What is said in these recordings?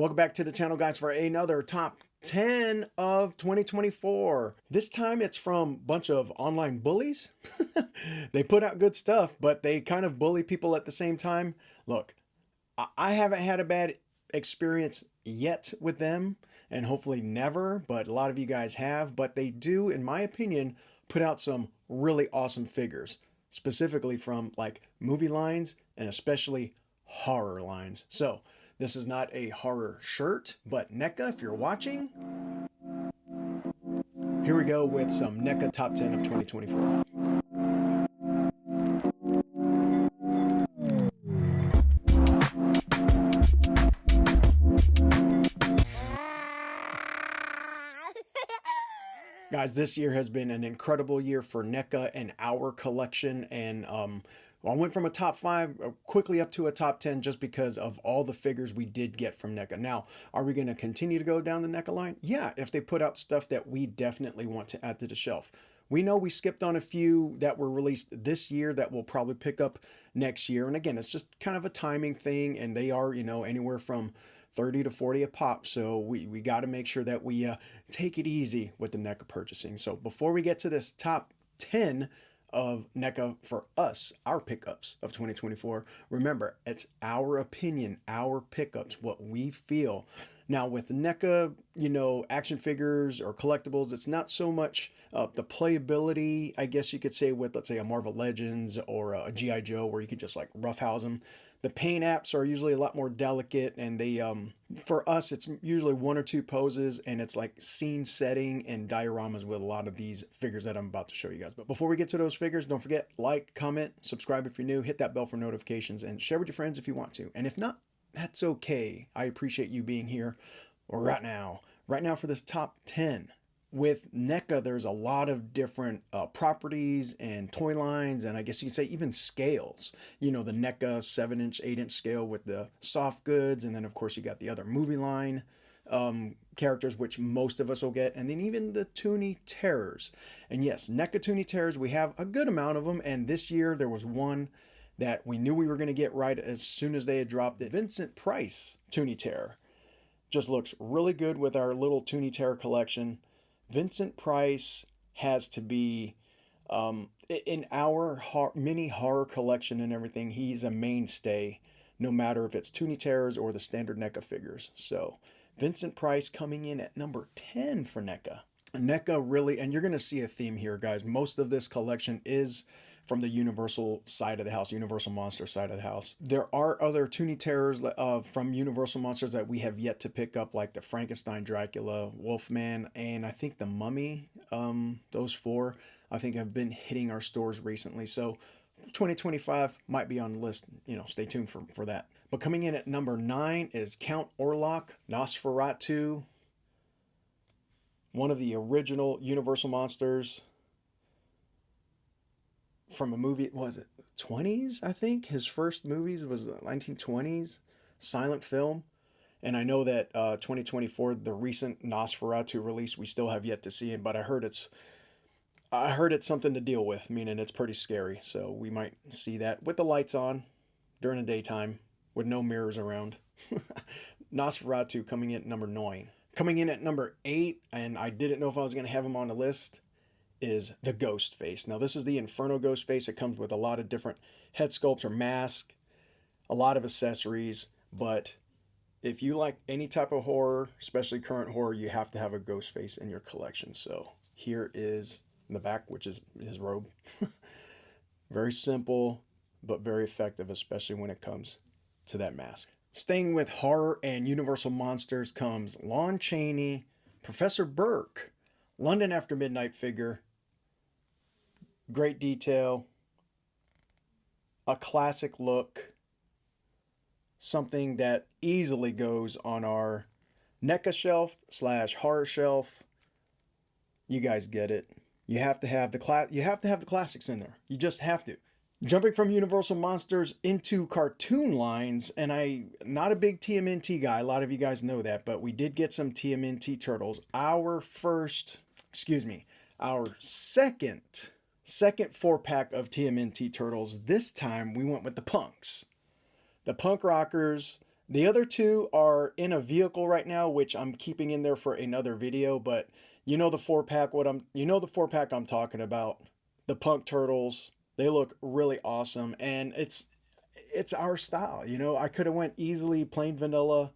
Welcome back to the channel, guys, for another top 10 of 2024. This time it's from a bunch of online bullies. They put out good stuff, but they kind of bully people at the same time. Look, I haven't had a bad experience yet with them, and hopefully never, but a lot of you guys have. But they do, in my opinion, put out some really awesome figures, specifically from like movie lines and especially horror lines. So this is not a horror shirt, but NECA, if you're watching, here we go with some NECA top 10 of 2024. Guys, this year has been an incredible year for NECA and our collection, and I went from a top 5 quickly up to a top 10 just because of all the figures we did get from NECA. Now, are we going to continue to go down the NECA line? Yeah, if they put out stuff that we definitely want to add to the shelf. We know we skipped on a few that were released this year that we'll probably pick up next year. And again, it's just kind of a timing thing, and they are, anywhere from 30 to 40 a pop. So we got to make sure that we take it easy with the NECA purchasing. So before we get to this top 10 of NECA for us, our pickups of 2024, remember, it's our opinion, our pickups, what we feel. Now with NECA, action figures or collectibles, it's not so much the playability, I guess you could say, with, let's say, a Marvel Legends or a G.I. Joe, where you could just like roughhouse them. The paint apps are usually a lot more delicate, and they, for us, it's usually 1 or 2 poses, and it's like scene setting and dioramas with a lot of these figures that I'm about to show you guys. But before we get to those figures, don't forget, like, comment, subscribe if you're new, hit that bell for notifications, and share with your friends if you want to. And if not, that's okay. I appreciate you being here right now. Right now for this top 10. With NECA, there's a lot of different properties and toy lines, and I guess you could say even scales. The NECA 7-inch, 8-inch scale with the soft goods, and then of course you got the other movie line characters, which most of us will get, and then even the Toonie Terrors. And yes, NECA Toonie Terrors, we have a good amount of them, and this year there was one that we knew we were going to get right as soon as they had dropped it. Vincent Price Toonie Terror just looks really good with our little Toonie Terror collection. Vincent Price has to be, in our mini horror collection and everything, he's a mainstay, no matter if it's Toonie Terrors or the standard NECA figures. So Vincent Price coming in at number 10 for NECA. NECA really, and you're going to see a theme here, guys. Most of this collection is from the Universal side of the house, Universal Monster side of the house. There are other Toonie Terrors from Universal Monsters that we have yet to pick up, like the Frankenstein, Dracula, Wolfman, and I think the Mummy. Those 4, I think, have been hitting our stores recently. So 2025 might be on the list. Stay tuned for that. But coming in at number 9 is Count Orlok, Nosferatu, one of the original Universal Monsters from a movie, was it 20s, I think? His first movies was the 1920s, silent film. And I know that 2024, the recent Nosferatu release, we still have yet to see it, but I heard it's something to deal with, meaning it's pretty scary. So we might see that with the lights on during the daytime with no mirrors around. Nosferatu coming in at number 9. Coming in at number 8, and I didn't know if I was going to have him on the list, is the Ghost Face. Now this is the Inferno Ghost Face. It comes with a lot of different head sculpts or mask, a lot of accessories, but if you like any type of horror, especially current horror, you have to have a Ghost Face in your collection. So here is in the back, which is his robe. Very simple, but very effective, especially when it comes to that mask. Staying with horror and Universal Monsters comes Lon Chaney, Professor Burke, London After Midnight figure. Great detail, a classic look, something that easily goes on our NECA shelf / horror shelf. You guys get it. You have to have the classics in there. You just have to. Jumping from Universal Monsters into cartoon lines, and I'm not a big TMNT guy. A lot of you guys know that, but we did get some TMNT Turtles. Our second 4-pack of TMNT Turtles. This time we went with the punks. The punk rockers, The other two are in a vehicle right now, which I'm keeping in there for another video, but you know the four pack the four pack I'm talking about. The punk turtles, they look really awesome, and it's our style. You know, I could have went easily plain vanilla,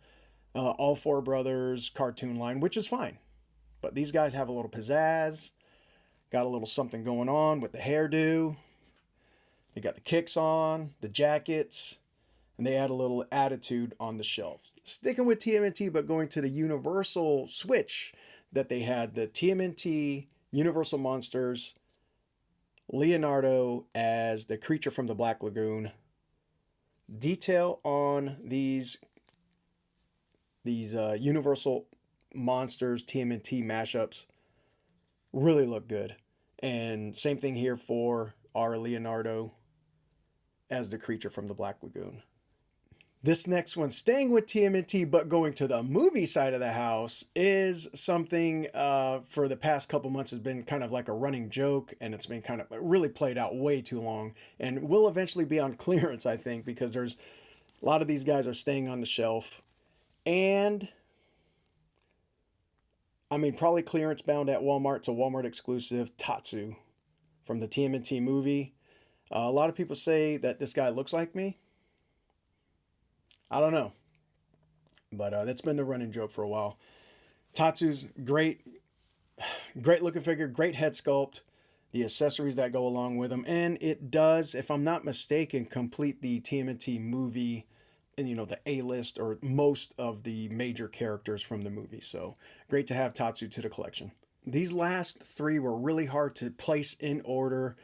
all four brothers cartoon line, which is fine. But these guys have a little pizzazz, got a little something going on with the hairdo. They got the kicks on, the jackets, and they add a little attitude on the shelf. Sticking with TMNT, but going to the Universal switch that they had, the TMNT Universal Monsters, Leonardo as the creature from the Black Lagoon. Detail on these Universal Monsters TMNT mashups really look good. And same thing here for our Leonardo as the creature from the Black Lagoon. This next one, staying with TMNT, but going to the movie side of the house, is something for the past couple months has been kind of like a running joke, and it's been kind of really played out way too long, and will eventually be on clearance, I think, because there's a lot of these guys are staying on the shelf, and I mean, probably clearance bound at Walmart. It's a Walmart exclusive, Tatsu from the TMNT movie. A lot of people say that this guy looks like me. I don't know, but that's been the running joke for a while. Tatsu's great looking figure, great head sculpt, the accessories that go along with him, and it does, if I'm not mistaken, complete the TMNT movie, and you know, the A-list or most of the major characters from the movie. So great to have Tatsu to the collection. These last three were really hard to place in order,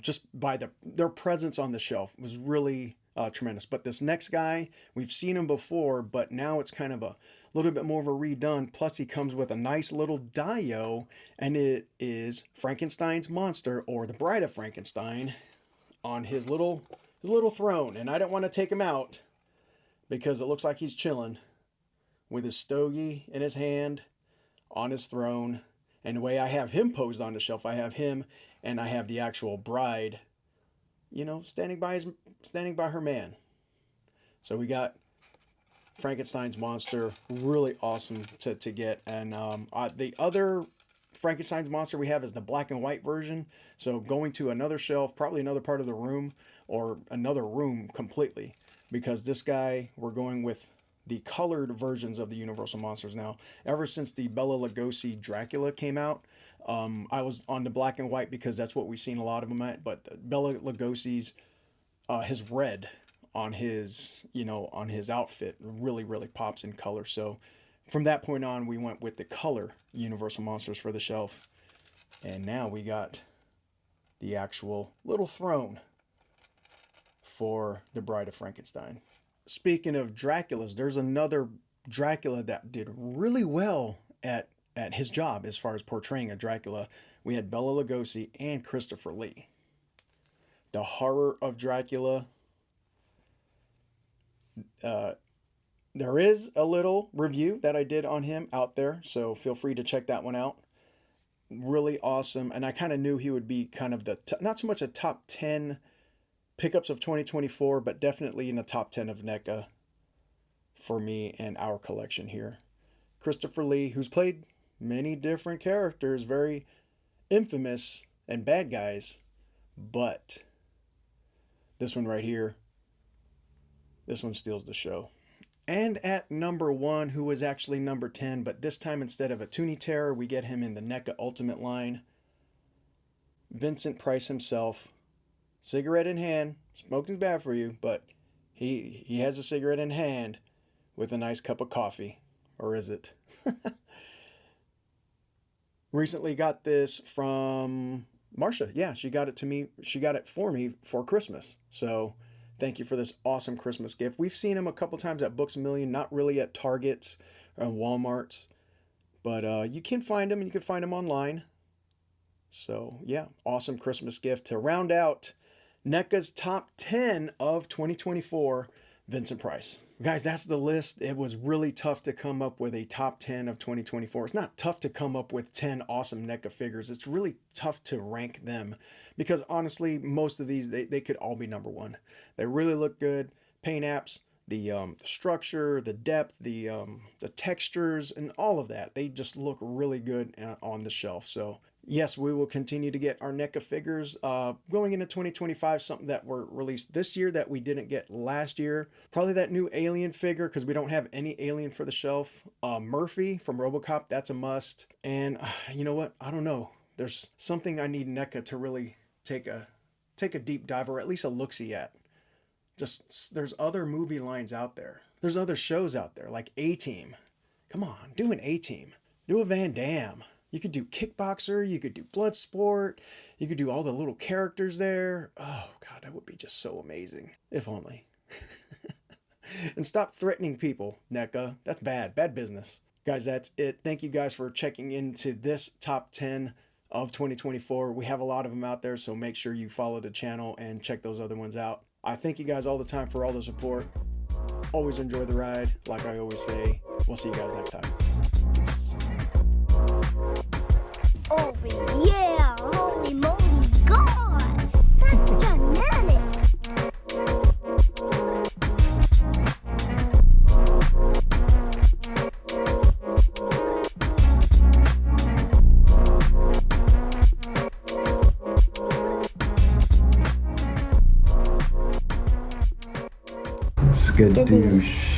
just by their presence on the shelf was really tremendous. But this next guy, we've seen him before, but now it's kind of a little bit more of a redone. Plus, he comes with a nice little dio, and it is Frankenstein's monster, or the Bride of Frankenstein, on his little throne. And I don't want to take him out because it looks like he's chilling with his stogie in his hand on his throne. And the way I have him posed on the shelf, I have him and I have the actual bride, you know, standing by her man. So we got Frankenstein's monster, really awesome to get. And the other Frankenstein's monster we have is the black and white version. So going to another shelf, probably another part of the room, or another room completely, because this guy, we're going with the colored versions of the Universal Monsters now. Ever since the Bela Lugosi Dracula came out, I was on the black and white because that's what we've seen a lot of them at. But Bela Lugosi's his red on his outfit really pops in color. So from that point on, we went with the color Universal Monsters for the shelf, and now we got the actual little throne for the Bride of Frankenstein. Speaking of Draculas, there's another Dracula that did really well at his job as far as portraying a Dracula. We had Bela Lugosi and Christopher Lee. The Horror of Dracula. There is a little review that I did on him out there, so feel free to check that one out. Really awesome, and I kind of knew he would be kind of not so much a top 10 pickups of 2024, but definitely in the top 10 of NECA for me and our collection here. Christopher Lee, who's played many different characters, very infamous and bad guys, but this one right here, this one steals the show. And at number 1, who was actually number 10, but this time instead of a Toonie Terror, we get him in the NECA Ultimate line. Vincent Price himself, cigarette in hand. Smoking's bad for you, but he has a cigarette in hand with a nice cup of coffee. Or is it? Recently got this from Marsha. Yeah, she got it to me. She got it for me for Christmas. So thank you for this awesome Christmas gift. We've seen him a couple times at Books A Million, not really at Targets or Walmarts, but you can find him, and you can find him online. So yeah, awesome Christmas gift to round out NECA's top 10 of 2024, Vincent Price. Guys, that's the list. It was really tough to come up with a top 10 of 2024. It's not tough to come up with 10 awesome NECA figures. It's really tough to rank them because honestly, most of these, they could all be number one. They really look good. Paint apps, the structure, the depth, the textures, and all of that. They just look really good on the shelf. So yes, we will continue to get our NECA figures going into 2025. Something that were released this year that we didn't get last year. Probably that new Alien figure, because we don't have any Alien for the shelf. Murphy from RoboCop, that's a must. And you know what? I don't know. There's something I need NECA to really take a deep dive, or at least a look-see at. Just, there's other movie lines out there. There's other shows out there, like A-Team. Come on, do an A-Team. Do a Van Damme. You could do Kickboxer, you could do Bloodsport, you could do all the little characters there. Oh, God, that would be just so amazing. If only. And stop threatening people, NECA. That's bad. Bad business. Guys, that's it. Thank you guys for checking into this top 10 of 2024. We have a lot of them out there, so make sure you follow the channel and check those other ones out. I thank you guys all the time for all the support. Always enjoy the ride, like I always say. We'll see you guys next time. Oh yeah, holy moly, God, that's dynamic. Skadoosh.